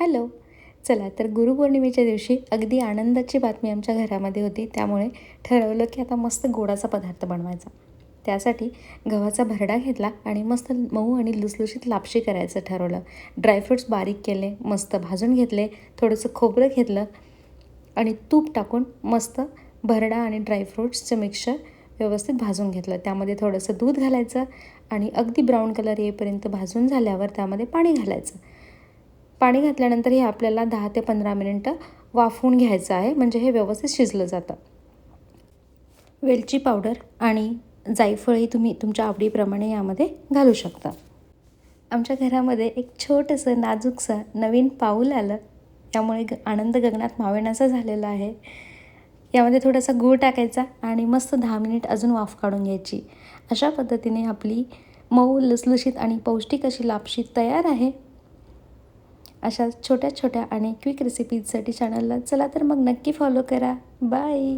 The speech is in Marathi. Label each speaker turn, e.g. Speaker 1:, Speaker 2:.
Speaker 1: हॅलो. चला तर गुरुपौर्णिमेच्या दिवशी अगदी आनंदाची बातमी आमच्या घरामध्ये होती. त्यामुळे ठरवलं की आता मस्त गोडाचा पदार्थ बनवायचा. त्यासाठी गव्हाचा भरडा घेतला आणि मस्त मऊ आणि लुसलुशीत लापशी करायचं ठरवलं. ड्रायफ्रूट्स बारीक केले, मस्त भाजून घेतले, थोडंसं खोबरं घेतलं आणि तूप टाकून मस्त भरडा आणि ड्रायफ्रूट्सचं मिक्सचर व्यवस्थित भाजून घेतलं. त्यामध्ये थोडंसं दूध घालायचं आणि अगदी ब्राऊन कलर येईपर्यंत भाजून झाल्यावर त्यामध्ये पाणी घालायचं. पाणी घातल्यानंतर हे आपल्याला 10 ते 15 मिनिटं वाफवून घ्यायचं आहे, म्हणजे हे व्यवस्थित शिजलं जातं. वेलची पावडर आणि जायफळही तुम्ही तुमच्या आवडीप्रमाणे यामध्ये घालू शकता. आमच्या घरामध्ये एक छोटंसं नाजूकसं नवीन पाऊल आलं, त्यामुळे आनंद गगनात मावेनासा झालेला आहे. यामध्ये थोडासा गूळ टाकायचा आणि मस्त 10 मिनिट अजून वाफ काढून घ्यायची. अशा पद्धतीने आपली मऊ लुसलुशीत आणि पौष्टिक अशी लापशी तयार आहे. अशा छोट्या छोट्या आणि क्विक रेसिपीजसाठी चॅनलला चला तर मग नक्की फॉलो करा. बाय.